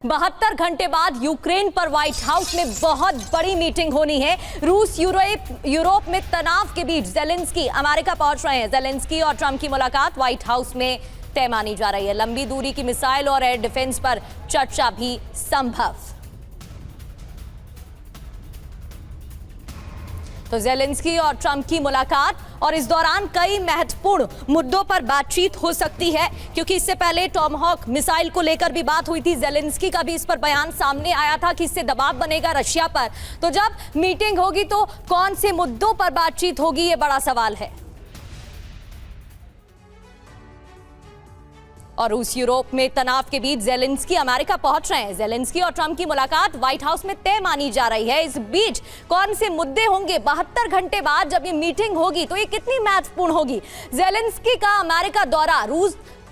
72 घंटे बाद यूक्रेन पर व्हाइट हाउस में बहुत बड़ी मीटिंग होनी है। रूस यूरोप में तनाव के बीच ज़ेलेंस्की अमेरिका पहुंच रहे हैं। ज़ेलेंस्की और ट्रंप की मुलाकात व्हाइट हाउस में तय मानी जा रही है। लंबी दूरी की मिसाइल और एयर डिफेंस पर चर्चा भी संभव। तो ज़ेलेंस्की और ट्रंप की मुलाकात और इस दौरान कई महत्वपूर्ण मुद्दों पर बातचीत हो सकती है, क्योंकि इससे पहले टॉमहॉक मिसाइल को लेकर भी बात हुई थी। ज़ेलेंस्की का भी इस पर बयान सामने आया था कि इससे दबाव बनेगा रशिया पर। तो जब मीटिंग होगी तो कौन से मुद्दों पर बातचीत होगी, ये बड़ा सवाल है। और रूस यूरोप में तनाव के बीच ज़ेलेंस्की अमेरिका पहुंच रहे हैं। ज़ेलेंस्की और ट्रंप की मुलाकात व्हाइट हाउस में तय मानी जा रही है। इस बीच कौन से मुद्दे होंगे 72 घंटे बाद जब ये मीटिंग होगी तो ये कितनी महत्वपूर्ण होगी। ज़ेलेंस्की का अमेरिका दौरा,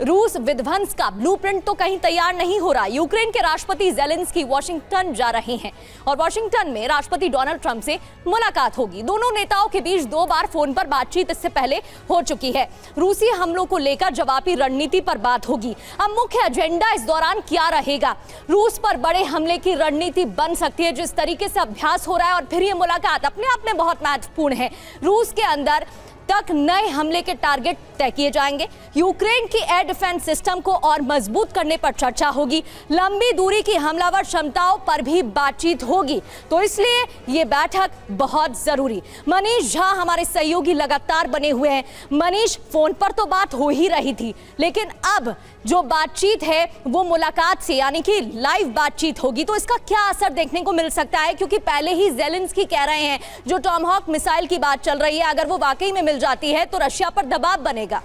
रूस विध्वंस का ब्लूप्रिंट तो कहीं तैयार नहीं हो रहा। यूक्रेन के राष्ट्रपति ज़ेलेंस्की वॉशिंगटन जा रहे हैं और वॉशिंगटन में राष्ट्रपति डोनाल्ड ट्रंप से मुलाकात होगी। दोनों नेताओं के बीच 2 बार फोन पर बातचीत इससे पहले हो चुकी है। रूसी हमलों को लेकर जवाबी रणनीति पर बात होगी। अब मुख्य एजेंडा इस दौरान क्या रहेगा? रूस पर बड़े हमले की रणनीति बन सकती है, जिस तरीके से अभ्यास हो रहा है। और फिर ये मुलाकात अपने आप में बहुत महत्वपूर्ण है। रूस के अंदर तक नए हमले के टारगेट तय किए जाएंगे। यूक्रेन की एयर डिफेंस सिस्टम को और मजबूत करने पर चर्चा होगी। लंबी दूरी की हमलावर क्षमताओं पर भी बातचीत होगी। तो इसलिए ये बैठक बहुत जरूरी। मनीष झा हमारे सहयोगी लगातार बने हुए हैं। मनीष, फोन पर तो बात हो ही रही थी, लेकिन अब जो बातचीत है वो मुलाकात से, यानी कि लाइव बातचीत होगी। तो इसका क्या असर देखने को मिल सकता है? क्योंकि पहले ही ज़ेलेंस्की कह रहे हैं, जो टॉमहॉक मिसाइल की बात चल रही है, अगर वो वाकई में मिल जाती है तो रशिया पर दबाव बनेगा।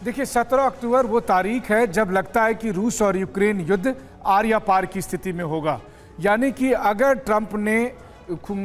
देखिए, 17 अक्टूबर वो तारीख है जब लगता है कि रूस और यूक्रेन युद्ध आर या पार की स्थिति में होगा। यानी कि अगर ट्रंप ने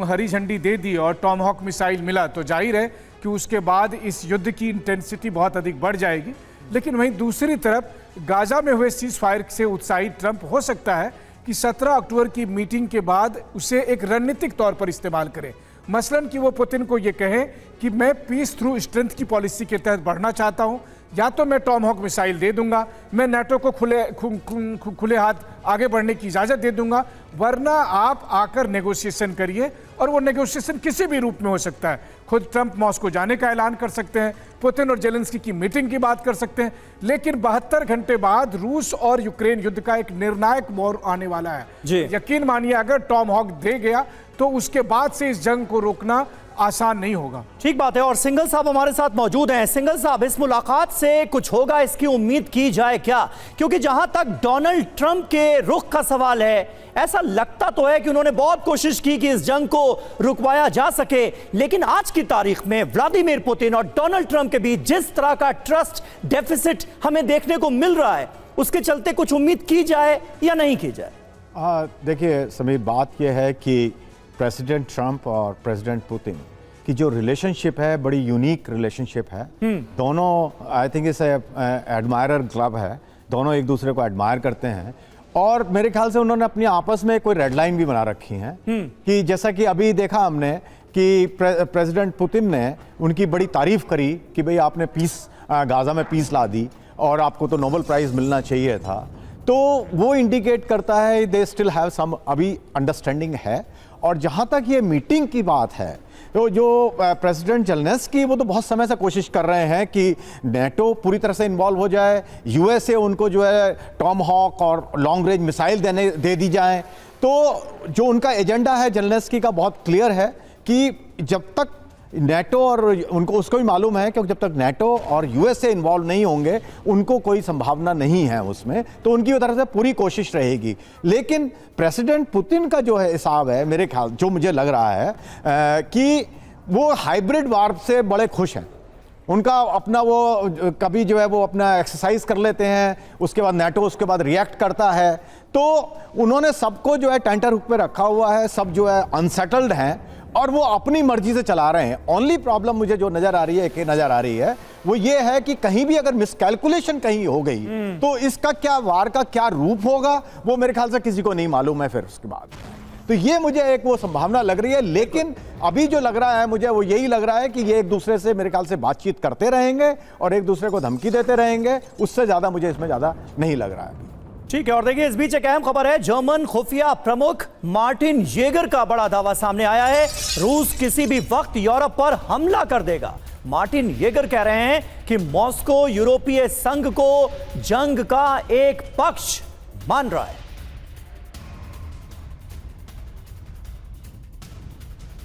हरी झंडी दे दी और टॉमहॉक मिसाइल मिला तो जाहिर है कि उसके बाद इस युद्ध की इंटेंसिटी बहुत अधिक बढ़ जाएगी। लेकिन वहीं दूसरी तरफ गाजा में हुए सीज फायर से उत्साहित ट्रंप हो सकता है कि 17 अक्टूबर की मीटिंग के बाद उसे एक रणनीतिक तौर पर इस्तेमाल करे। मसलन कि वो पुतिन को ये कहे कि मैं पीस थ्रू स्ट्रेंथ की पॉलिसी के तहत बढ़ना चाहता हूं, या तो मैं टॉमहॉक मिसाइल दे दूंगा, मैं नाटो को खुले हाथ आगे बढ़ने की इजाज़त दे दूंगा, वरना आप आकर नेगोशिएशन करिए। और वो नेगोशिएशन किसी भी रूप में हो सकता है। खुद ट्रंप मॉस्को जाने का ऐलान कर सकते हैं, पुतिन और ज़ेलेंस्की की मीटिंग की बात कर सकते हैं। लेकिन 72 घंटे बाद रूस और यूक्रेन युद्ध का एक निर्णायक मोड़ आने वाला है। यकीन मानिए, अगर टॉमहॉक दे गया तो उसके बाद से इस जंग को रोकना आसान नहीं होगा। ठीक बात है। और सिंघल साहब हमारे साथ मौजूद हैं। सिंघल साहब, इस मुलाकात से कुछ होगा, इसकी उम्मीद की जाए क्या? क्योंकि जहां तक डोनाल्ड ट्रंप के रुख का सवाल है, ऐसा लगता तो है कि उन्होंने बहुत कोशिश की कि इस जंग को रुकवाया जा सके, लेकिन आज की तारीख में व्लादिमीर पुतिन और डोनाल्ड ट्रंप के बीच जिस तरह का ट्रस्ट डेफिसिट हमें देखने को मिल रहा है, उसके चलते कुछ उम्मीद की जाए या नहीं की जाए? देखिए समीर, बात यह है कि प्रेसिडेंट ट्रंप और प्रेसिडेंट पुतिन की जो रिलेशनशिप है बड़ी यूनिक रिलेशनशिप है। दोनों आई थिंक इस एडमायरर क्लब है, दोनों एक दूसरे को एडमायर करते हैं। और मेरे ख्याल से उन्होंने अपनी आपस में कोई रेड लाइन भी बना रखी है कि जैसा कि अभी देखा हमने कि प्रेसिडेंट पुतिन ने उनकी बड़ी तारीफ करी कि भाई आपने पीस, गाजा में पीस ला दी और आपको तो नोबेल प्राइज़ मिलना चाहिए था। तो वो इंडिकेट करता है दे स्टिल हैव सम अभी अंडरस्टैंडिंग है। और जहाँ तक ये मीटिंग की बात है, तो जो प्रेसिडेंट ज़ेलेंस्की वो तो बहुत समय से कोशिश कर रहे हैं कि नेटो पूरी तरह से इन्वॉल्व हो जाए, यूएसए उनको जो है टॉमहॉक और लॉन्ग रेंज मिसाइल दे दी जाए। तो जो उनका एजेंडा है ज़ेलेंस्की का बहुत क्लियर है कि जब तक नेटो और उनको उसको भी मालूम है कि जब तक नेटो और यूएसए इन्वॉल्व नहीं होंगे उनको कोई संभावना नहीं है उसमें, तो उनकी तरफ से पूरी कोशिश रहेगी। लेकिन प्रेसिडेंट पुतिन का जो है हिसाब है, मेरे ख्याल जो मुझे लग रहा है कि वो हाइब्रिड वार से बड़े खुश हैं। उनका अपना वो कभी जो है वो अपना एक्सरसाइज कर लेते हैं, उसके बाद नेटो उसके बाद रिएक्ट करता है। तो उन्होंने सबको जो है टेंटर हुक पे रखा हुआ है, सब जो है अनसेटल्ड हैं और वो अपनी मर्जी से चला रहे हैं। ओनली प्रॉब्लम मुझे जो नजर आ रही है वो ये है कि कहीं भी अगर मिसकैलकुलेशन कहीं हो गई तो इसका क्या, वार का क्या रूप होगा, वो मेरे ख्याल से किसी को नहीं मालूम है फिर उसके बाद। तो ये मुझे एक वो संभावना लग रही है। लेकिन अभी जो लग रहा है मुझे वो यही लग रहा है कि ये एक दूसरे से मेरे ख्याल से बातचीत करते रहेंगे और एक दूसरे को धमकी देते रहेंगे। उससे ज़्यादा मुझे इसमें ज़्यादा नहीं लग रहा है। ठीक है, और देखिए इस बीच एक अहम खबर है। जर्मन खुफिया प्रमुख मार्टिन येगर का बड़ा दावा सामने आया है। रूस किसी भी वक्त यूरोप पर हमला कर देगा। मार्टिन येगर कह रहे हैं कि मॉस्को यूरोपीय संघ को जंग का एक पक्ष मान रहा है।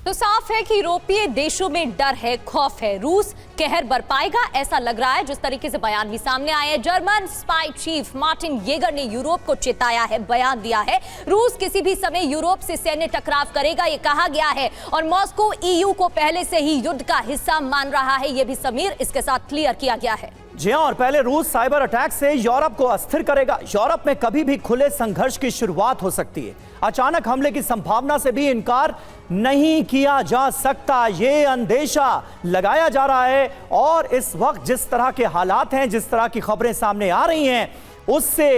तो साफ है कि यूरोपीय देशों में डर है, खौफ है। रूस कहर बरपाएगा ऐसा लग रहा है, जिस तरीके से बयान भी सामने आए हैं। German spy chief Martin Jaeger ने यूरोप को चेताया है, बयान दिया है। रूस किसी भी समय यूरोप से सैन्य टकराव करेगा, यह कहा गया है। और मॉस्को ईयू को पहले से ही युद्ध का हिस्सा मान रहा है, यह भी समीर इसके साथ क्लियर किया गया है। जी हां, और पहले रूस साइबर अटैक से यूरोप को अस्थिर करेगा। यूरोप में कभी भी खुले संघर्ष की शुरुआत हो सकती है। अचानक हमले की संभावना से भी इनकार नहीं किया जा सकता, ये अंदेशा लगाया जा रहा है। और इस वक्त जिस तरह के हालात हैं, जिस तरह की खबरें सामने आ रही हैं, उससे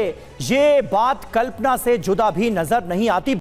ये बात कल्पना से जुदा भी नजर नहीं आती।